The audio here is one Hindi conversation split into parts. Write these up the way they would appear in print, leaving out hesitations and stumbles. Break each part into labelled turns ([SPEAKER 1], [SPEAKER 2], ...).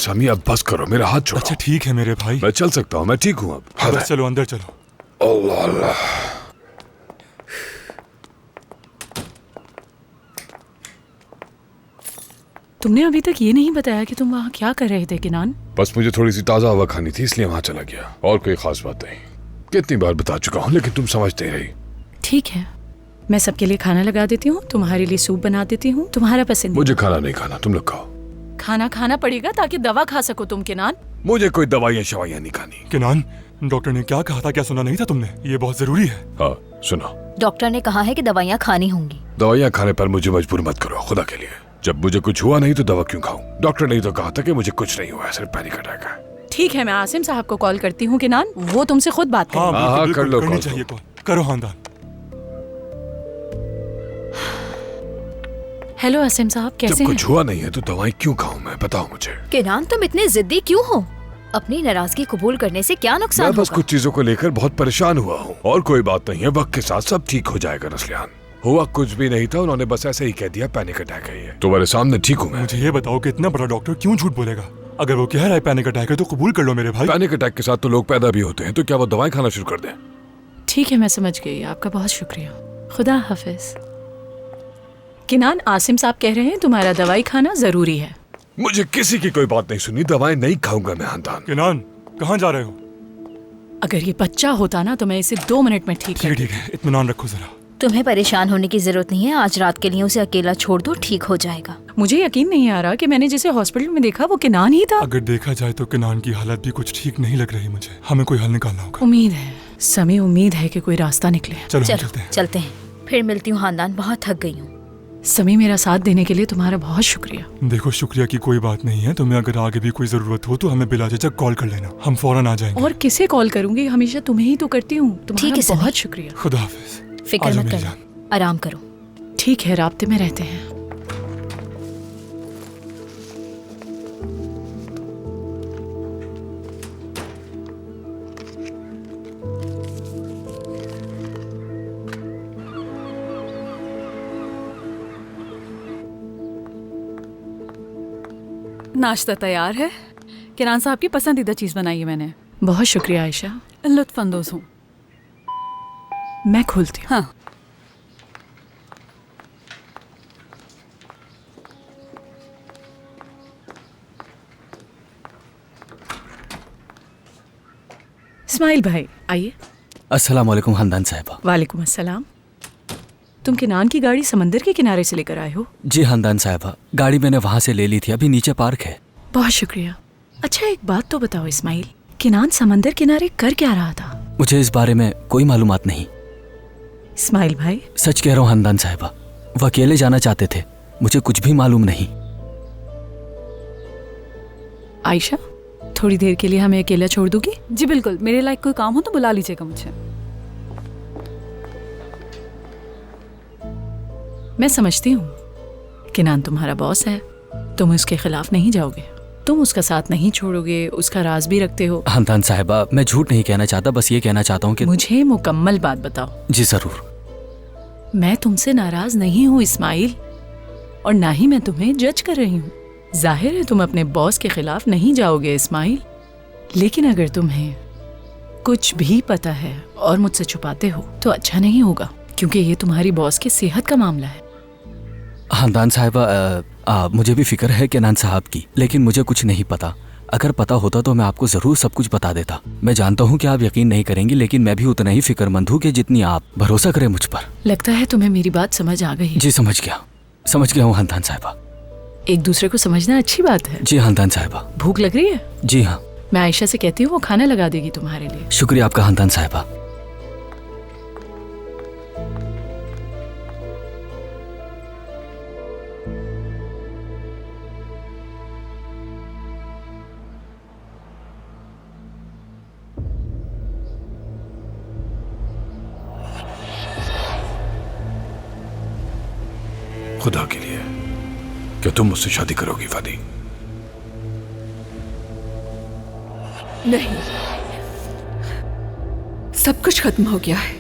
[SPEAKER 1] सामी अब बस करो, मेरा हाथ छोड़ो।
[SPEAKER 2] अच्छा ठीक है मेरे भाई,
[SPEAKER 1] मैं चल सकता हूँ, मैं ठीक हूँ अब।
[SPEAKER 2] बस चलो अंदर चलो।
[SPEAKER 1] अल्लाह अल्लाह।
[SPEAKER 3] तुमने अभी तक ये नहीं बताया कि तुम वहाँ क्या कर रहे थे किनान?
[SPEAKER 1] बस मुझे थोड़ी सी ताजा हवा खानी थी, इसलिए वहां चला गया, और कोई खास बात नहीं। कितनी बार बता चुका हूँ, लेकिन तुम समझते रही।
[SPEAKER 3] ठीक है, मैं सबके लिए खाना लगा देती हूँ, तुम्हारे लिए सूप बना देती हूँ, तुम्हारा पसंदीदा।
[SPEAKER 1] मुझे खाना नहीं खाना, तुम लोग खाओ।
[SPEAKER 3] खाना खाना पड़ेगा ताकि दवा खा सको तुम किनान।
[SPEAKER 1] मुझे कोई दवाइयाँ शवाइयाँ नहीं खानी।
[SPEAKER 2] किनान, डॉक्टर ने क्या कहा था, क्या सुना नहीं था तुमने? ये बहुत जरूरी है।
[SPEAKER 1] हाँ सुनो,
[SPEAKER 4] डॉक्टर ने कहा है कि दवाइयाँ खानी होंगी।
[SPEAKER 1] दवाइयाँ खाने पर मुझे मजबूर मत करो, खुदा के लिए। जब मुझे कुछ हुआ नहीं तो दवा क्यों खाऊं? डॉक्टर ने तो कहा था कि मुझे कुछ नहीं हुआ, सिर्फ पैनिक अटैक है।
[SPEAKER 3] ठीक है, मैं आसिम साहब को कॉल करती हूँ किनान, वो तुमसे खुद बात करें।
[SPEAKER 2] हाँ बिल्कुल,
[SPEAKER 1] कर लो
[SPEAKER 2] करनी
[SPEAKER 1] कॉल
[SPEAKER 2] चाहिए कॉल। करो खानदान।
[SPEAKER 3] हेलो आसिम साहब,
[SPEAKER 1] जब
[SPEAKER 3] कैसे हैं?
[SPEAKER 1] कुछ हुआ नहीं है तो दवाई क्यों खाऊं मैं, बताओ मुझे।
[SPEAKER 4] किनान, तुम इतने जिद्दी क्यों हो? अपनी नाराजगी कबूल करने से क्या नुकसान
[SPEAKER 1] मैं बस
[SPEAKER 4] होगा?
[SPEAKER 1] कुछ चीजों को लेकर बहुत परेशान हुआ हूँ, और कोई बात नहीं है, वक्त के साथ सब ठीक हो जाएगा। नस्लियान, हुआ कुछ भी नहीं था, उन्होंने बस ऐसे ही कह दिया पैनिक अटैक है ये। तुम्हारे सामने ठीक हूँ मैं।
[SPEAKER 2] मुझे ये बताओ कि इतना बड़ा डॉक्टर क्यों झूठ बोलेगा? अगर वो कह रहा है पैनिक अटैक है तो कबूल कर लो मेरे भाई।
[SPEAKER 1] पैनिक अटैक के साथ तो लोग पैदा भी होते हैं, तो क्या वो दवाई खाना शुरू कर दें?
[SPEAKER 3] ठीक है, मैं समझ गई, आपका बहुत शुक्रिया, खुदा हाफिज। किनान, आसिम साहब कह रहे हैं तुम्हारा दवाई खाना जरूरी है।
[SPEAKER 1] मुझे किसी की कोई बात नहीं सुनी, दवाई नहीं खाऊंगा मैं खानदान।
[SPEAKER 2] किनान, कहाँ जा रहे हो?
[SPEAKER 3] अगर ये बच्चा होता ना तो मैं इसे 2 मिनट में ठीक
[SPEAKER 2] ठीक है
[SPEAKER 3] कर
[SPEAKER 2] ठीक है, इत्मीनान रखो जरा।
[SPEAKER 4] तुम्हें परेशान होने की जरूरत नहीं है, आज रात के लिए उसे अकेला छोड़ दो, ठीक हो जाएगा।
[SPEAKER 3] मुझे यकीन नहीं आ रहा कि मैंने जिसे हॉस्पिटल में देखा वो किनान ही था।
[SPEAKER 2] अगर देखा जाए तो किनान की हालत भी कुछ ठीक नहीं लग रही मुझे, हमें कोई हल निकालना होगा।
[SPEAKER 3] उम्मीद है समी, उम्मीद है कि कोई रास्ता निकले।
[SPEAKER 2] चलो हम
[SPEAKER 4] चलो
[SPEAKER 2] चलते हैं।
[SPEAKER 4] चलते हैं, फिर मिलती हूँ खानदान, बहुत थक गई हूँ।
[SPEAKER 3] समी, मेरा साथ देने के लिए तुम्हारा बहुत शुक्रिया।
[SPEAKER 2] देखो, शुक्रिया की कोई बात नहीं है, तुम्हें अगर आगे भी कोई जरूरत हो तो हमें बिला झिझक कॉल कर लेना, हम फौरन आ जाएंगे।
[SPEAKER 3] और किसे कॉल करूंगी, हमेशा तुम्हें ही तो करती हूँ।
[SPEAKER 4] ठीक
[SPEAKER 3] तुम्हारा
[SPEAKER 4] है समी।
[SPEAKER 3] बहुत शुक्रिया।
[SPEAKER 2] खुदा हाफिज।
[SPEAKER 4] फिक्र
[SPEAKER 2] आजा
[SPEAKER 4] मत
[SPEAKER 2] मेरी
[SPEAKER 4] करो,
[SPEAKER 2] जान।
[SPEAKER 4] आराम करो।
[SPEAKER 3] ठीक है, राब्ते में रहते हैं।
[SPEAKER 5] नाश्ता तैयार है। किरान साहब की पसंदीदा चीज बनाई है मैंने।
[SPEAKER 3] बहुत शुक्रिया आयशा,
[SPEAKER 5] लुत्फ अंदोज हूँ।
[SPEAKER 3] मैं खोलती हूँ।
[SPEAKER 5] हाँ,
[SPEAKER 3] इस्माइल भाई आइए।
[SPEAKER 6] अस्सलाम वालेकुम खानदान साहिबा।
[SPEAKER 3] वालेकुम अस्सलाम। तुम किनान की गाड़ी समंदर के किनारे से लेकर आए हो?
[SPEAKER 6] जी खानदान साहिबा, गाड़ी मैंने वहाँ से ले ली थी, अभी नीचे पार्क है।
[SPEAKER 3] बहुत शुक्रिया। अच्छा एक बात तो बताओ इस्माइल, किनान समंदर किनारे कर क्या रहा था?
[SPEAKER 6] मुझे इस बारे में कोई मालूमात नहीं।
[SPEAKER 3] इस्माइल भाई,
[SPEAKER 6] सच कह रहा हूँ खानदान साहिबा, वो अकेले जाना चाहते थे, मुझे कुछ भी मालूम नहीं।
[SPEAKER 3] आयशा थोड़ी देर के लिए हमें अकेला छोड़ दोगी?
[SPEAKER 5] जी बिल्कुल, मेरे लायक कोई काम हो तो बुला लीजिएगा मुझे।
[SPEAKER 3] मैं समझती हूँ किनान तुम्हारा बॉस है, तुम उसके खिलाफ नहीं जाओगे, तुम उसका साथ नहीं छोड़ोगे, उसका राज भी रखते हो।
[SPEAKER 6] खानदान साहिबा, मैं झूठ नहीं कहना चाहता, बस ये कहना चाहता हूँ कि
[SPEAKER 3] मुझे मुकम्मल बात बताओ।
[SPEAKER 6] जी जरूर।
[SPEAKER 3] मैं तुमसे नाराज नहीं हूँ इस्माइल, और ना ही मैं तुम्हें जज कर रही हूँ। जाहिर है तुम अपने बॉस के खिलाफ नहीं जाओगे इस्माइल, लेकिन अगर तुम्हें कुछ भी पता है और मुझसे छुपाते हो तो अच्छा नहीं होगा, क्योंकि ये तुम्हारी बॉस की सेहत का मामला है।
[SPEAKER 6] खानदान साहिबा, मुझे भी फिक्र है किनान साहब की, लेकिन मुझे कुछ नहीं पता। अगर पता होता तो मैं आपको जरूर सब कुछ बता देता। मैं जानता हूँ कि आप यकीन नहीं करेंगी, लेकिन मैं भी उतना ही फिक्रमंद हूँ कि जितनी आप भरोसा करें मुझ पर।
[SPEAKER 3] लगता है तुम्हें मेरी बात समझ आ गई।
[SPEAKER 6] जी समझ गया हूँ खानदान साहिबा।
[SPEAKER 3] एक दूसरे को समझना अच्छी बात है।
[SPEAKER 6] जी खानदान साहिबा।
[SPEAKER 3] भूख लग रही है?
[SPEAKER 6] जी हाँ।
[SPEAKER 3] मैं आयशा से कहती हूँ वो खाना लगा देगी तुम्हारे लिए।
[SPEAKER 6] शुक्रिया आपका खानदान साहिबा।
[SPEAKER 1] खुदा के लिए, क्या तुम मुझसे शादी करोगी फादी?
[SPEAKER 5] नहीं, सब कुछ खत्म हो गया है।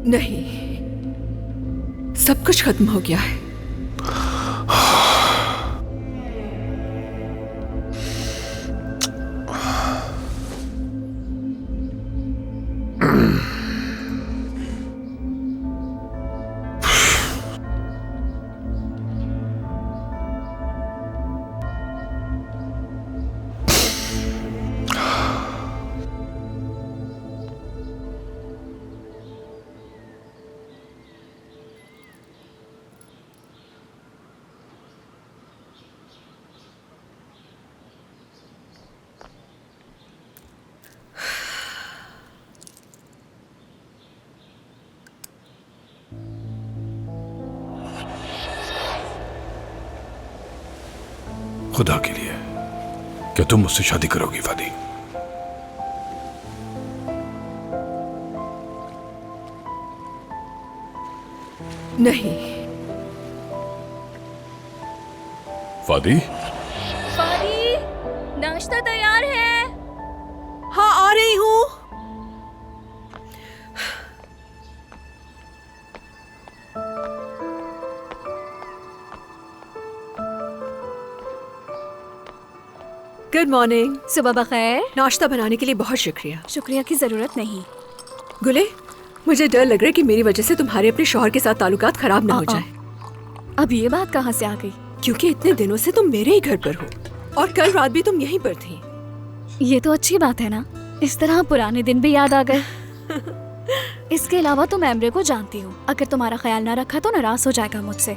[SPEAKER 7] नहीं, सब कुछ खत्म हो गया है।
[SPEAKER 1] खुदा के लिए, क्या तुम मुझसे शादी करोगी फादी?
[SPEAKER 7] नहीं।
[SPEAKER 1] फादी?
[SPEAKER 4] फादी, नाश्ता तैयार है।
[SPEAKER 7] हाँ, आ रही हूँ। Good morning.
[SPEAKER 8] सुबह बखैर।
[SPEAKER 7] नाश्ता बनाने के लिए बहुत शुक्रिया।
[SPEAKER 8] शुक्रिया की जरूरत नहीं।
[SPEAKER 7] गुले, मुझे डर लग रहा है कि मेरी वजह से तुम्हारे अपने शौहर के साथ ताल्लुकात खराब ना हो जाए।
[SPEAKER 8] अब ये बात कहाँ से आ गई?
[SPEAKER 7] क्योंकि इतने दिनों से तुम मेरे ही घर पर हो और कल रात भी तुम यहीं पर थी।
[SPEAKER 8] ये तो अच्छी बात है ना, इस तरह पुराने दिन भी याद आ गए। इसके अलावा तुम एमरे को जानती हो, अगर तुम्हारा ख्याल ना रखा तो नाराज हो जाएगा मुझसे।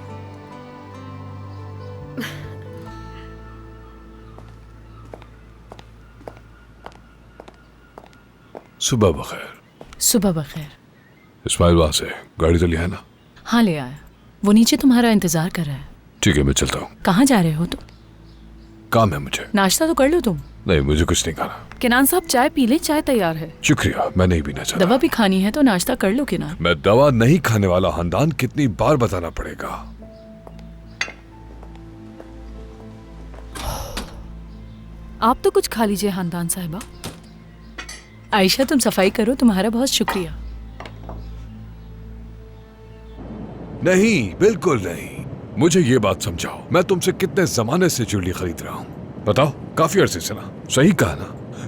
[SPEAKER 1] सुबह बखैर।
[SPEAKER 3] सुबह बखैर।
[SPEAKER 1] इस्माइल वहां से गाड़ी तो लिया है ना?
[SPEAKER 3] हाँ ले आया, वो नीचे तुम्हारा इंतजार कर रहा है।
[SPEAKER 1] ठीक है, मैं चलता हूँ।
[SPEAKER 3] कहाँ जा रहे हो तुम?
[SPEAKER 1] काम है मुझे।
[SPEAKER 3] नाश्ता तो कर लो तुम।
[SPEAKER 1] नहीं, मुझे कुछ नहीं खाना।
[SPEAKER 5] किनान साहब चाय पी ले, चाय तैयार है।
[SPEAKER 1] शुक्रिया, मैं नहीं पीना चाहता।
[SPEAKER 3] दवा भी खानी है तो नाश्ता कर लो किनान।
[SPEAKER 1] मैं दवा नहीं खाने वाला खानदान कितनी बार बताना पड़ेगा?
[SPEAKER 5] आप तो कुछ खा लीजिए हानदान साहिबा।
[SPEAKER 3] आयशा तुम सफाई करो, तुम्हारा बहुत शुक्रिया।
[SPEAKER 1] नहीं, बिल्कुल नहीं। मुझे ये बात समझाओ, मैं तुमसे कितने जमाने से ज्वेलरी खरीद रहा हूँ? बताओ, काफी अरसे से ना। सही कहा ना?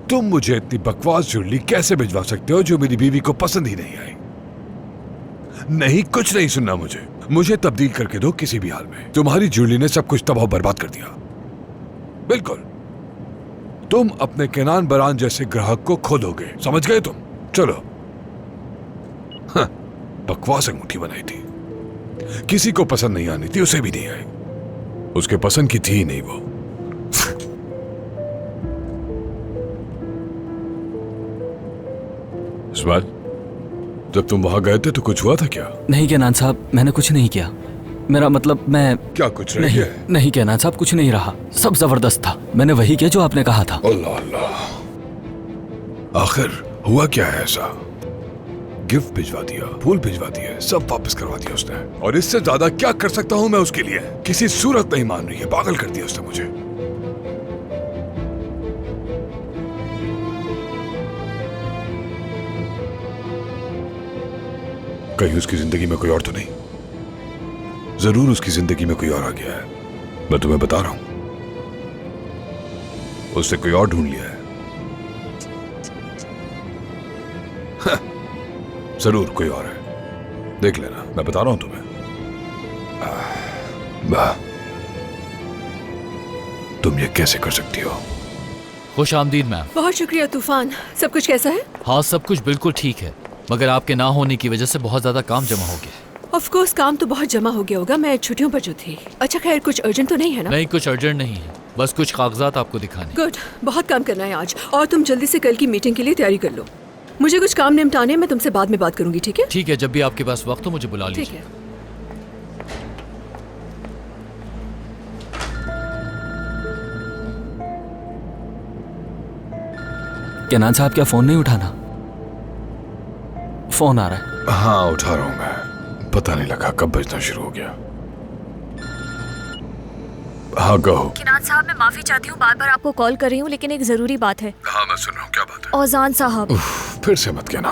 [SPEAKER 1] तुम मुझे इतनी बकवास ज्वेलरी कैसे भिजवा सकते हो जो मेरी बीवी को पसंद ही नहीं आई? नहीं, कुछ नहीं सुनना मुझे तब्दील करके दो किसी भी हाल में। तुम्हारी ज्वेलरी ने सब कुछ तबाह बर्बाद कर दिया। बिल्कुल, तुम अपने केनान बरान जैसे ग्राहक को खो दोगे, समझ गए तुम? चलो। हाँ, बकवास अंगूठी बनाई थी, किसी को पसंद नहीं आनी थी, उसे भी नहीं आई। उसके पसंद की थी ही नहीं वो। इस्माइल, जब तुम वहां गए थे तो कुछ हुआ था क्या?
[SPEAKER 6] नहीं केनान साहब, मैंने कुछ नहीं किया। मेरा मतलब मैं
[SPEAKER 1] क्या कुछ नहीं है?
[SPEAKER 6] नहीं केनान साहब, कुछ नहीं रहा, सब जबरदस्त था। मैंने वही किया जो आपने कहा था।
[SPEAKER 1] अल्लाह अल्लाह, आखिर हुआ क्या है ऐसा? गिफ्ट भिजवा दिया, फूल भिजवा दिए, सब वापस करवा दिया उसने। और इससे ज्यादा क्या कर सकता हूं मैं उसके लिए? किसी सूरत नहीं मान रही है, पागल कर दिया उसने मुझे। कहीं उसकी जिंदगी में कोई और तो नहीं? जरूर उसकी जिंदगी में कोई और आ गया है, मैं तुम्हें बता रहा हूं। उससे कोई और ढूंढ लिया है। जरूर कोई और है, देख लेना, मैं बता रहा हूं तुम्हें। तुम ये कैसे कर सकती हो?
[SPEAKER 9] खुश आमदीद मैम।
[SPEAKER 7] बहुत शुक्रिया तूफान। सब कुछ कैसा है?
[SPEAKER 9] हाँ, सब कुछ बिल्कुल ठीक है, मगर आपके ना होने की वजह से बहुत ज्यादा काम जमा हो गया।
[SPEAKER 7] ऑफ कोर्स काम तो बहुत जमा हो गया होगा, मैं छुट्टियों पर जो थी। अच्छा खैर, कुछ अर्जेंट तो नहीं है ना?
[SPEAKER 9] नहीं, कुछ अर्जेंट नहीं है, बस कुछ कागजात आपको दिखाने।
[SPEAKER 7] गुड, बहुत काम करना है आज, और तुम जल्दी से कल की मीटिंग के लिए तैयारी कर लो। मुझे कुछ काम निपटाने, मैं तुमसे बाद में बात करूंगी, ठीक है?
[SPEAKER 9] ठीक है, जब भी आपके पास वक्त हो मुझे बुला लीजिए।
[SPEAKER 7] ठीक है।
[SPEAKER 6] केनान साहब, क्या फोन नहीं उठाना? फोन आ रहा है।
[SPEAKER 1] हाँ, उठा रहा हूं मैं। पता नहीं लगा कब बजना शुरू हो गया। हाँ कहो।
[SPEAKER 4] किनान साहब, मैं माफी चाहती हूँ, बार बार आपको कॉल कर रही हूँ, लेकिन एक जरूरी बात है।
[SPEAKER 1] हाँ मैं सुन रहा हूँ, क्या बात है?
[SPEAKER 4] औजान साहब,
[SPEAKER 1] फिर से मत कहना।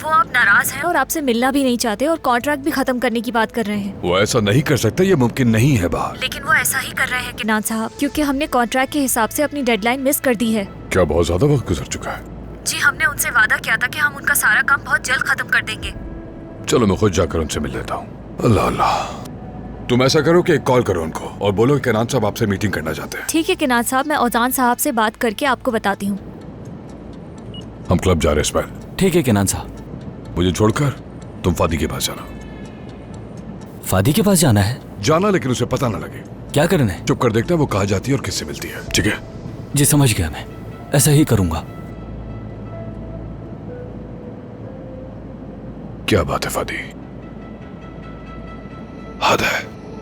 [SPEAKER 4] वो आप नाराज हैं और आपसे मिलना भी नहीं चाहते और कॉन्ट्रैक्ट भी खत्म करने की बात कर रहे हैं।
[SPEAKER 1] वो ऐसा नहीं कर सकता, ये मुमकिन नहीं है बाहर।
[SPEAKER 4] लेकिन वो ऐसा ही कर रहे हैं किनान साहब, क्योंकि हमने कॉन्ट्रैक्ट के हिसाब से अपनी डेडलाइन मिस कर दी है।
[SPEAKER 1] क्या बहुत ज्यादा वक्त गुजर चुका है?
[SPEAKER 4] जी, हमने उनसे वादा किया था कि हम उनका सारा काम बहुत जल्द खत्म कर देंगे।
[SPEAKER 1] चलो मैं खुद जाकर उनसे मिल लेता हूँ। अल्लाह अल्लाह। तुम ऐसा करो कि एक कॉल करो उनको और बोलो कि किनान साहब आपसे मीटिंग करना चाहते हैं।
[SPEAKER 4] ठीक है किनान साहब, मैं औजान साहब से बात करके आपको बताती हूँ।
[SPEAKER 1] हम क्लब जा रहे हैं इस्माइल।
[SPEAKER 6] ठीक है किनान साहब।
[SPEAKER 1] मुझे छोड़कर तुम फादी के पास जाना।
[SPEAKER 6] फादी के पास जाना है?
[SPEAKER 1] जाना, लेकिन उसे पता ना लगे।
[SPEAKER 6] क्या करना है?
[SPEAKER 1] चुप कर देखना वो कहाँ जाती है और किससे मिलती है, ठीक है?
[SPEAKER 6] जी समझ गया, मैं ऐसा ही करूंगा।
[SPEAKER 1] क्या बात है फादी, हद है।